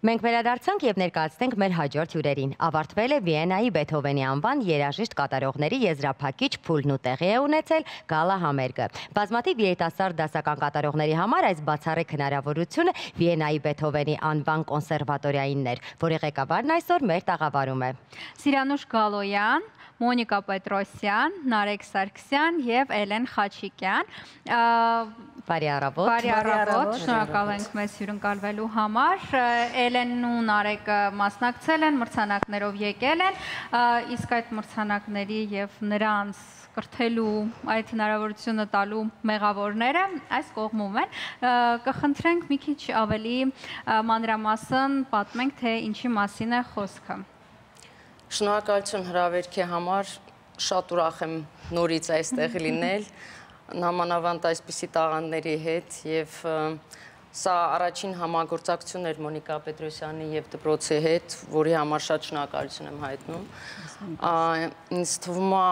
Մենք վերադարձանք եւ ներկայացնենք մեր հաջորդ հյուրերին։ Ավարտվել է Վիեննայի Բեթհովենի անվան երաժիշտ կատարողների եզրափակիչ փուլն ու տեղի է ունեցել գալա համերգը։ Բազմաթիվ երիտասարդ դասական կատարողների համար այս բացառիկ հնարավորությունը Վիեննայի Բեթհովենի անվան կոնսերվատորիայինն էր, որի ղեկավարն այսօր մեր տաղավարում է։ Սիրանուշ Գալոյան, Մոնիկա Պետրոսյան, Նարեկ Սարգսյան եւ Էլեն Խաչիկյան։ Բարի առավոտ։ Բարի առավոտ, շնորհակալ ենք մեզ հյուրընկալվելու համար։ Էլենն ու Նարեկը մասնակցել են, մրցանակներով եկել են, իսկ այդ մրցանակների եւ նրանց կրթելու այդ հնարավորությունը տալու մեղավորները այս կողմում են։ Կխնդրենք մի քիչ ավելի մանրամասն պատմենք, թե ինչի մասին է խոսքը։ Շնորհակալություն հրավերքի համար, շատ ուրախ եմ նորից այստեղ լինել, նամանավանդ այսպիսի տաղանդների հետ եւ սա առաջին համագործակցությունն էր Մոնիկա Պետրոսյանի եւ դպրոցի հետ, որի համար շատ շնորհակալություն եմ հայտնում։ Ինձ թվում է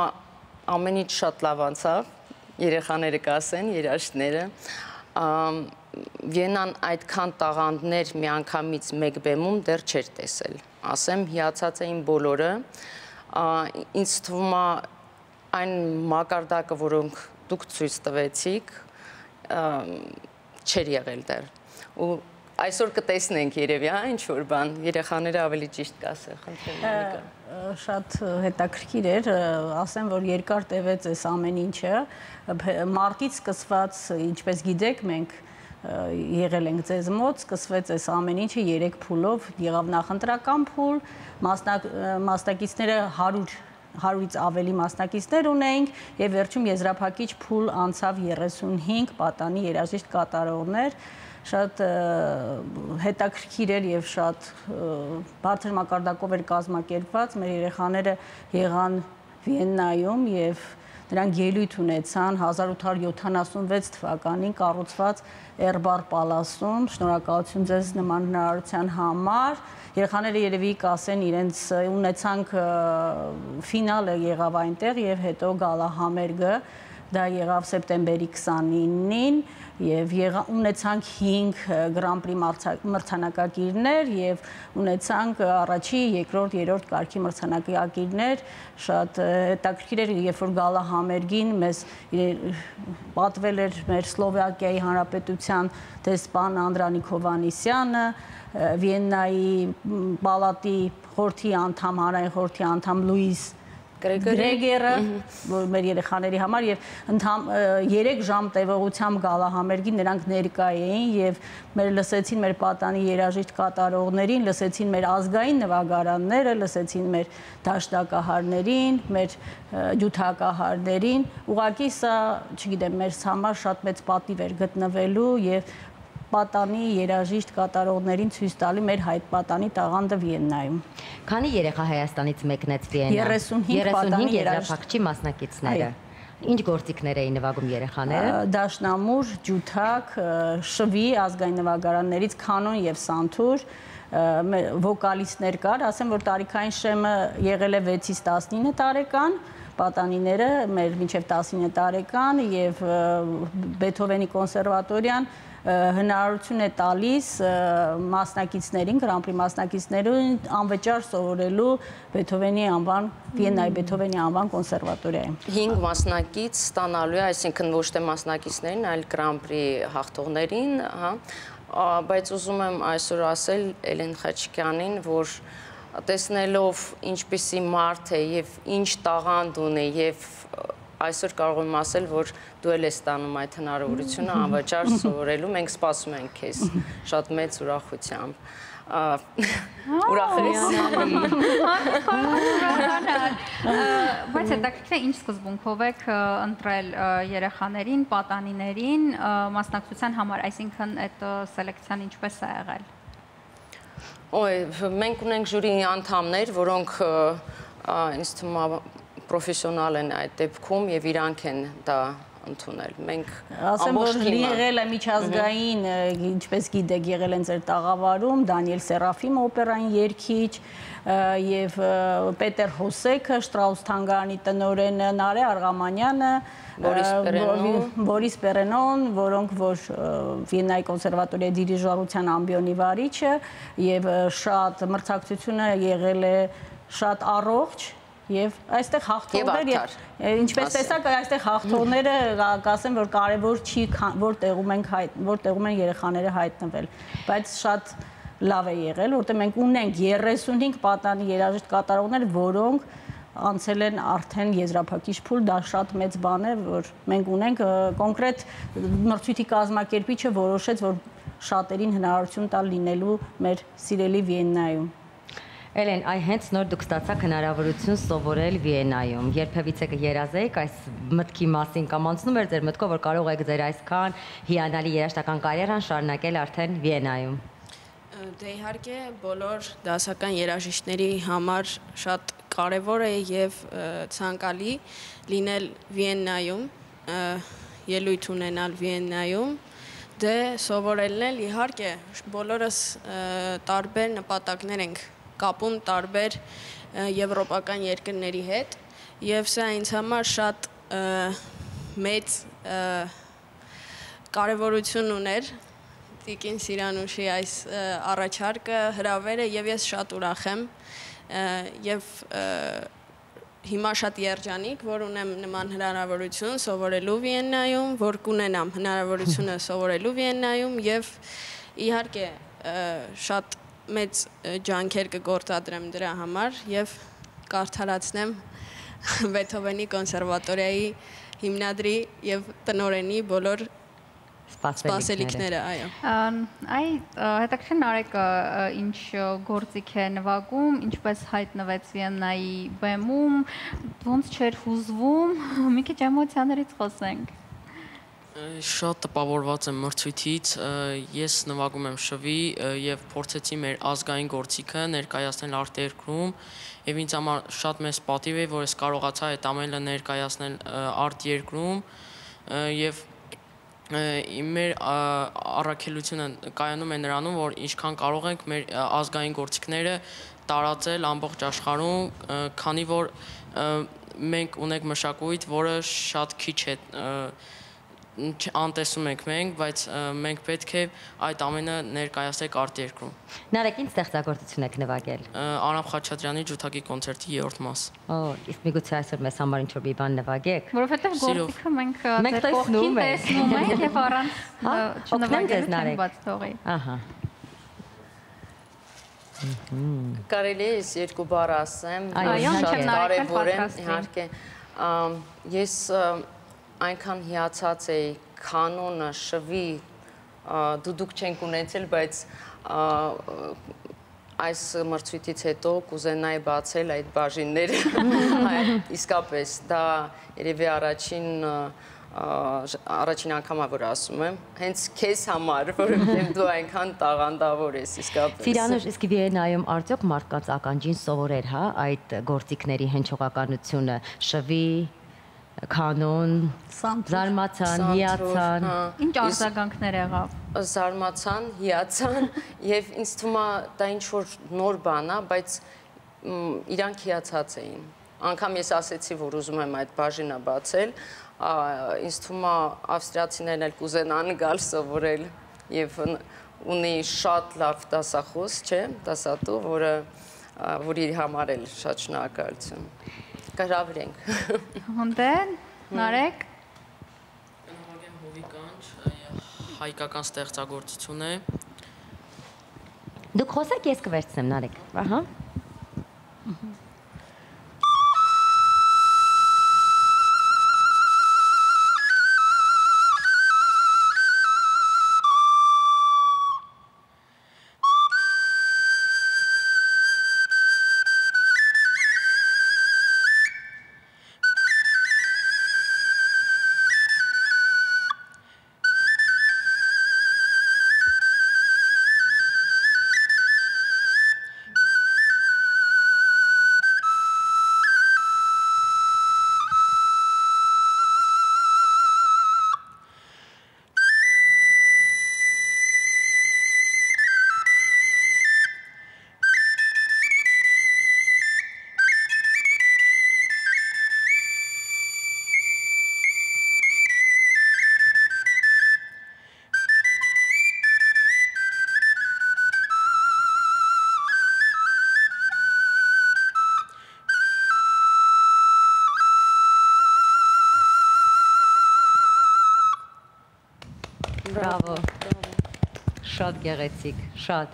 ամեն ինչ շատ լավ անցավ, երեխաները կասեն, երաժիշտները։ Վիեննան այդքան տաղանդներ միանգամից մեկ բեմում դեռ չէր տեսել, ասեմ, հիացած էին բոլորը, ինձ թվում է այն մակարդակը, որոնք դուք ցույց տվեցիք, չէր եղել դեռ, ու այսօր կտեսնենք երևի, ինչ-որ բան, երեխաները ավելի ճիշտ կասեն, խնդրեմ Մոնիկա։ Շատ հետաքրքիր էր, ասեմ, որ երկար տևեց այս ամեն ինչը, մարտից սկսված, ինչպես գիտեք, մենք եղել ենք ձեզ մոտ, սկսվեց այս ամեն ինչը 3 փուլով, եղավ նախընտրական փուլ, մասնակիցները 100-ից ավելի մասնակիցներ ունեինք եւ վերջում եզրափակիչ փուլ անցավ 35 պատանի երաժիշտ կատարողներ, շատ հետաքրքիր էր եւ շատ բարձր մակարդակով էր կազմակերպված, մեր երեխաները եղան Վիեննայում եւ նրանք ելույթ ունեցան 1876 թվականին կառուցված Էրբար պալասում, շնորհակալություն ձեզ նման հնարավորության համար, երեխաները երևի կասեն իրենց ունեցանք ֆինալը եղավ այնտեղ եւ հետո գալա համերգը, դա եղավ սեպտեմբերի 29-ին եւ ունեցանք 5 Grand-Prix մրցանակակիրներ եւ ունեցանք առաջի, երկրորդ, երրորդ կարգի մրցանակակիրներ, շատ հետաքրքիր էր, երբ որ գալա համերգին մեզ պատվել էր մեր Սլովակիայի Հանրապետության դեսպան Անդրանիկ Հովհաննիսյանը, Վիեննայի պալատի խորհրդի անդամ, հանրային խորհրդի անդամ Լուիս Գրեգերը, որ մեր երեխաների համար եւ 3 ժամ տևողությամբ գալա համերգին նրանք ներկա էին եւ մեր լսեցին մեր պատանի երաժիշտ կատարողներին, լսեցին մեր ազգային նվագարանները, լսեցին մեր դաշնակահարներին, մեր ջութակահարներին, ուղղակի սա, չգիտեմ, մեր համար շատ մեծ պատիվ էր գտնվելու եւ պատանի երաժիշտ կատարողներին ցույց տալի մեր հայտ պատանի տաղանդը Վիեննայում։ Քանի երեխա Հայաստանից մեկնեց Վիեննա։ 35 պատանի եզրափակչի մասնակիցները։ Ինչ գործիքներ էին նվագում երեխաները։ Դաշնամուր, ջութակ, շվի ազգային նվագարաններից կանոն եւ սանթուր, վոկալիստներ կար, ասեմ, որ տարիքային շեմը եղել է 6-ից 19 տարեկան, պատանիները մեր մինչև 19 տարեկան եւ Բեթհովենի կոնսերվատորիան հնարավորություն է տալիս մասնակիցներին, Grand-Prix մասնակիցներին անվճար սովորելու Բեթհովենի անվան, Վիեննայի Բեթհովենի անվան կոնսերվատորիայում։ 5 մասնակից ստանալու է, այսինքն ոչ թե մասնակիցներին, այլ Grand-Prix հաղթողներին, բայց ուզում եմ այսօր ասել Էլեն Խաչիկյանին, որ տեսնելով ինչպիսի մարդ է եւ ինչ տաղանդ ունի եւ այսօր կարող եմ ասել, որ դու էլ ես ստանում այդ հնարավորությունը անվճար սովորելու, մենք սպասում ենք քեզ շատ մեծ ուրախությամբ։ Ուրախ Բայց հետաքրքիր է ինչ սկզբունքով եք ընտրել երեխաներին, պատանիներին մասնակցության համար, այսինքն այդ սելեկցիան ինչպես է եղել։ Մենք ունենք ժյուրիի անդամներ, որոնք ինձ թվում է պրոֆեսիոնալ են այդ դեպքում եւ իրանք են դա ընդունել։ Մենք ասեմ, որ եղել է միջազգային, ինչպես գիտեք, եղել են ձեր տաղավարում Դանիել Սերաֆիմը օպերային երգիչ եւ Պետեր Հոսեքը, Շտրաուս թանգարանի տնօրենը, Նարե Արգամանյանը, Բորիս Պերենոն, որոնք որ Վիեննայի կոնսերվատորիայի դիրիժորության ամբիոնի վարիչը եւ շատ մրցակցությունը եղել է շատ առողջ եւ այստեղ հաղթողներ ինչպես տեսակ այստեղ հաղթողները կասեմ որ կարեւոր չի որտեղում են երեխաները հայտնվել բայց շատ լավ է եղել որտեղ մենք ունենք 35 պատանի երաժիշտ կատարողներ որոնք անցել են արդեն եզրափակիչ փուլ դա շատ մեծ բան է որ մենք ունենք կոնկրետ մրցույթի կազմակերպիչը որոշեց որ շատերին հնարավորություն տալ լինելու մեր սիրելի Վիեննայում Էլեն, այ հենց նոր դուք ստացաք հնարավորություն սովորել Վիեննայում։ Երբևիցե կերազեիք այս մտքի մասին կամ անցնում էր ձեր մտքով, որ կարող եք ձեր այսքան հիանալի երաժշտական կարիերան շարունակել արդեն Վիեննայում։ Դե իհարկե բոլոր դասական երաժիշտների համար շատ կարևոր է եւ ցանկալի լինել Վիեննայում, ելույթ ունենալ Վիեննայում, դե սովորելն էլ իհարկե բոլորս տարբեր նպատակներ ենք կապում տարբեր եվրոպական երկրների հետ եւ սա ինձ համար շատ մեծ կարևորություն ուներ Տիկին Սիրանուշի այս առաջարկը հրավերը եւ ես շատ ուրախ եմ եւ հիմա շատ երջանիկ որ ունեմ նման հնարավորություն սովորելու Վիեննայում որ կունենամ հնարավորությունը սովորելու Վիեննայում եւ իհարկե շատ մեծ ջանքեր կգործադրեմ դրա համար եւ կարդարացնեմ Բեթհովենի կոնսերվատորիայի հիմնադրի եւ տնօրենի բոլոր սպասելիքները, այո։ Այ հետաքրքիր Նարեկը ինչ գործիք է նվագում, ինչպես հայտնվեց Վիեննայի բեմում, ոնց չէր հուզվում, մի քիչ էմոցիաներից խոսենք։ Շատ տպավորված եմ մրցույթից, ես նվագում եմ շվի եւ փորձեցի մեր ազգային գործիքը ներկայացնել արտերկրում եւ ինձ համար շատ մեծ պատիվ է, որ ես կարողացա այդ ամենը ներկայացնել արտերկրում եւ մեր առաքելությունը կայանում է նրանում, որ ինչքան կարող ենք մեր ազգային գործիքները տարածել ամբողջ աշխարհում, քանի որ մենք ունենք մշակույթ, որը շատ քիչ է անտեսում ենք մենք, բայց մենք պետք է այդ ամենը ներկայացնենք արտերկրում։ Նարեկ, ինչ ստեղծագործություն եք նվագել։ Արամ Խաչատրյանի ջութակի կոնցերտի 3-րդ մաս։ Իսկ միգուցե այսօր մեզ համար ինչ-որ մի բան նվագեք։ Որովհետև գործիքը մենք տեսնում ենք եւ առանց չնվագելու չեն բաց թողի։ Ահա։ Կարելի է երկու բառ ասեմ, շատ կարևոր է, իհարկե։ Ես այնքան հիացած էի կանոնը, շվի, դուք չենք ունեցել, բայց այս մրցույթից հետո կուզենայի բացել այդ բաժինները, իսկապես, դա երևի առաջին անգամա, որ ասում եմ, հենց քեզ համար, որովհետև դու այնքան տաղանդավոր ես, իսկապես։ Սիրանուշ, իսկ Վիեննայում արդյոք մարդկանց ականջին սովորեր, հա, այդ գործիքների հնչողականությունը, շվի, կանոն, զարմացան, հիացան։ Ինչ արձագանքներ եղավ։ Զարմացան, հիացան եւ ինձ թվում է դա ինչ որ նոր բան է, բայց իրանք հիացած էին։ Անկամ ես ասեցի, որ ուզում եմ այդ բաժինը բացել, ինձ թվում է ավստրիացիներն էլ կուզենան գալ սովորել եւ ունի շատ լավ դասախոս, չէ՞, դասատու, որ իր համար էլ շատ շնորհակալություն։ Գրավենք։ Հոնդեն, Նարեկ։ Նվագեմ հովի կանչ, հայկական ստեղծագործություն է։ Դուք խոսեք, ես կվերցնեմ, Նարեկ։ Ահա։ Շատ գեղեցիկ, շատ։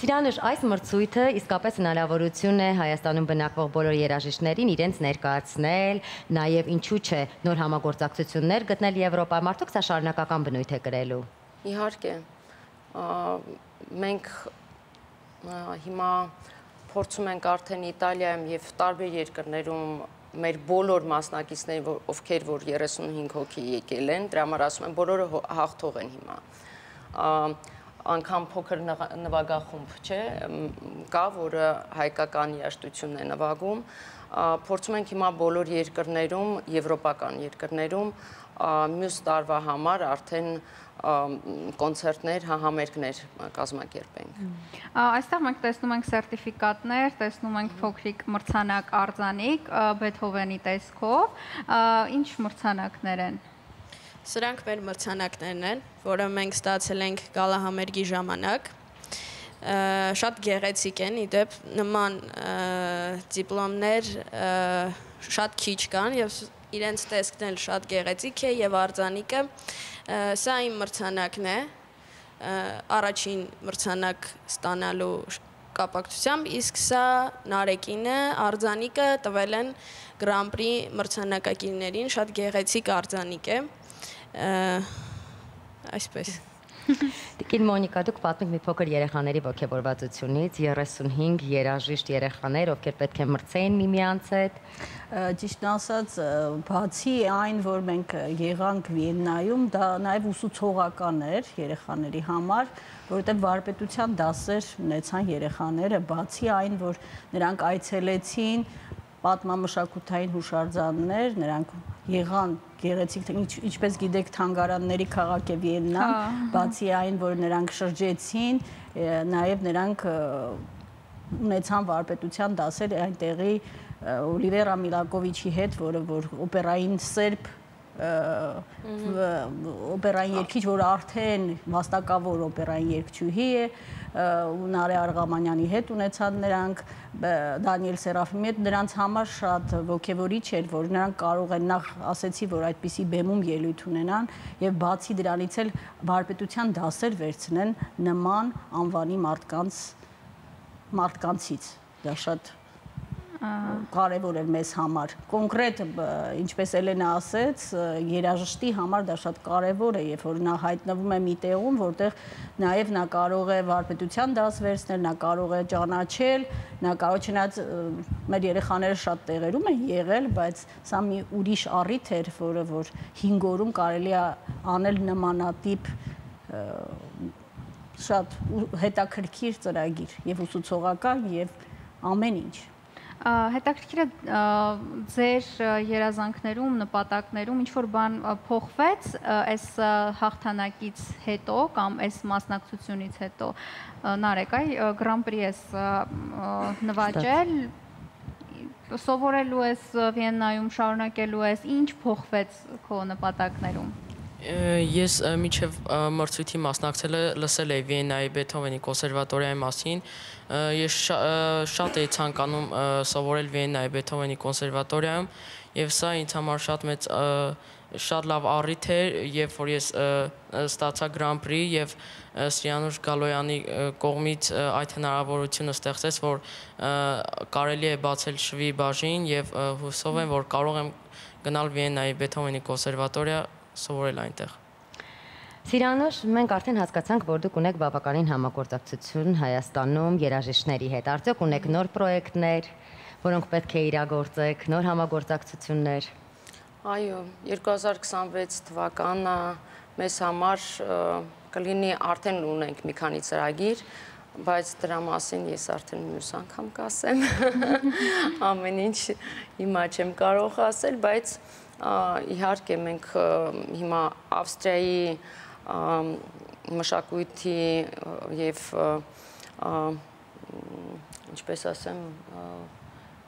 Սիրանուշ, այս մրցույթը իսկապես հնարավորություն է Հայաստանում բնակվող բոլոր երաժիշտներին իրենց ներկայացնել, նաև ինչու՞ չէ, նոր համագործակցություններ գտնել Եվրոպայում, արդյոք սա շարունակական բնույթ է կրելու։ Իհարկե, մենք հիմա փորձում ենք արդեն Իտալիայում եւ տարբեր երկրներում մեր բոլոր մասնակիցները, ովքեր որ 35 հոգի եկել են, դրա համար ասում եմ, բոլորը հաղթող են հիմա։ Անգամ փոքր նվագախումբ չէ, կա, որը հայկական երաժշտությունն է նվագում։ Փորձում ենք հիմա բոլոր երկրներում, եվրոպական երկրներում մյուս տարվա համար արդեն կոնցերտներ, համերգներ կազմակերպենք։ Այստեղ մենք տեսնում ենք սերտիֆիկատներ, տեսնում ենք փոքրիկ մրցանակ արձանիկ Բեթհովենի տեսքով, ինչ մրցանակներ են։ Սրանք մեր մրցանակներն են, որը մենք ստացել ենք գալահամերգի ժամանակ։ Շատ գեղեցիկ են, իդեպ նման դիպլոմներ շատ քիչ կան եւ իրենց տեսքն էլ շատ գեղեցիկ է եւ արձանիկը։ Սա իմ մրցանակն է, առաջին մրցանակ ստանալու կապակցությամբ, իսկ սա Նարեկինը, արձանիկը տվել են Grand-Prix մրցանակակիրներին, շատ գեղեցիկ արձանիկ է։ Այսպես։ Տիկին Մոնիկա, դուք պատմեք մի փոքր երեխաների ոգևորվածությունից, 35 երաժիշտ երեխաներ, ովքեր պետք է մրցեին միմյանց հետ։ Ճիշտ ասած, բացի այն, որ մենք եղանք Վիեննայում, դա նաև ուսուցողական էր երեխաների համար, որովհետև վարպետության դասեր ունեցան երեխաները, բացի այն, որ նրանք այցելեցին պատմամշակութային հուշարձաններ, նրանք եղան գեղեցիկ, ինչպես գիտեք, թանգարանների քաղաք է Վիեննան, բացի այն, որ նրանք շրջեցին, նաև նրանք ունեցան վարպետության դասեր այնտեղի Օլիվերա Միլակովիչի հետ, որը որ օպերային սերբ օպերային երգիչ, որ արդեն վաստակավոր օպերային երգչուհի է, Նարե Արգամանյանի հետ ունեցան նրանք, Դանիել Սերաֆիմի հետ, նրանց համար շատ ոգևորիչ էր, որ նրանք կարող են, նախ ասեցի, որ այդպիսի բեմում ելույթ ունենան եւ բացի դրանից էլ վարպետության դասեր վերցնեն նման անվանի մարդկանցից։ Դա շատ կարևոր էր մեզ համար։ Կոնկրետ, ինչպես Էլենա ասեց, երաժշտի համար դա շատ կարևոր է, երբ որ նա հայտնվում է մի տեղում, որտեղ նաև նա կարող է վարպետության դաս վերցնել, նա կարող է ճանաչել, նա կարող չնայած մեր երեխաները շատ տեղերում են եղել, բայց սա մի ուրիշ առիթ էր, որը որ 5 օրում կարելի է անել նմանատիպ շատ հետաքրքիր ծրագիր, եւ ուսուցողական, եւ ամեն ինչ։ Հետաքրքիր է ձեր երազանքներում, նպատակներում ինչ-որ բան փոխվեց այս հաղթանակից հետո կամ այս մասնակցությունից հետո, Նարեկ, Grand-Prix ես նվաճել, սովորելու ես Վիեննայում, շարունակելու ես, ինչ փոխվեց քո նպատակներում։ Ես միջև մրցույթի մասնակցելը լսել էի Վիեննայի Բեթհովենի կոնսերվատորիայի մասին, ես շատ էի ցանկանում սովորել Վիեննայի Բեթհովենի կոնսերվատորիայում եւ սա ինձ համար շատ լավ առիթ էր, երբ որ ես ստացա Grand-Prix եւ Սիրանուշ Գալոյանի կողմից այդ հնարավորությունը ստեղծեց, որ կարելի է բացել շվի բաժին եւ հուսով եմ, որ կարող եմ գնալ Վիեննայի Բեթհովենի կոնսերվատորիա սովորել այնտեղ։ Սիրանուշ, մենք արդեն հասկացանք, որ դուք ունեք բավականին համագործակցություն Հայաստանում երաժիշտների հետ։ Արդյոք ունեք նոր պրոյեկտներ, որոնք պետք է իրագործեք, նոր համագործակցություններ։ Այո, 2026 թվականը մեզ համար կլինի, արդեն ունենք մի քանի ծրագիր, բայց դրա մասին ես արդեն մյուս անգամ կասեմ։ Ամեն ինչ հիմա չեմ կարող ասել, բայց իհարկե մենք հիմա Ավստրիայի մշակույթի եւ ինչպես ասեմ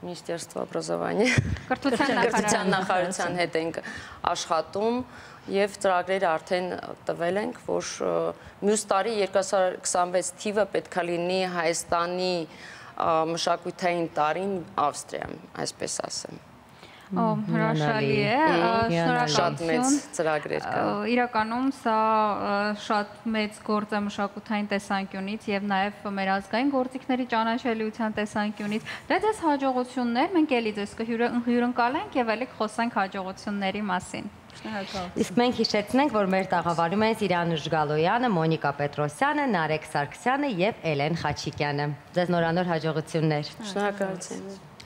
Министерство образования կրթության նախարարության հետ ենք աշխատում եւ ծրագրերը արդեն տվել ենք, որ մյուս տարի 2026 թիվը պետքա լինի Հայաստանի մշակութային տարին Ավստրիայում, այսպես ասեմ։ Հրաշալի է, Շատ մեծ շնորհակալություն։ ծրագրեր կան։ Իրականում սա շատ մեծ գործ է մշակութային տեսանկյունից եւ նաեւ մեր ազգային գործիքների ճանաչելիության տեսանկյունից։ Դե ձեզ հաջողություններ, մենք էլի ձեզ կհյուրընկալենք եւ էլի խոսենք հաջողությունների մասին։ Իսկ մենք հիշեցնենք, որ մեր տաղավարում են Սիրանուշ Գալոյանը, Մոնիկա Պետրոսյանը, Նարեկ Սարգսյանը եւ Էլեն Խաչիկյանը։ Ձեզ նորանոր հաջողություններ։ Շնորհակալություն։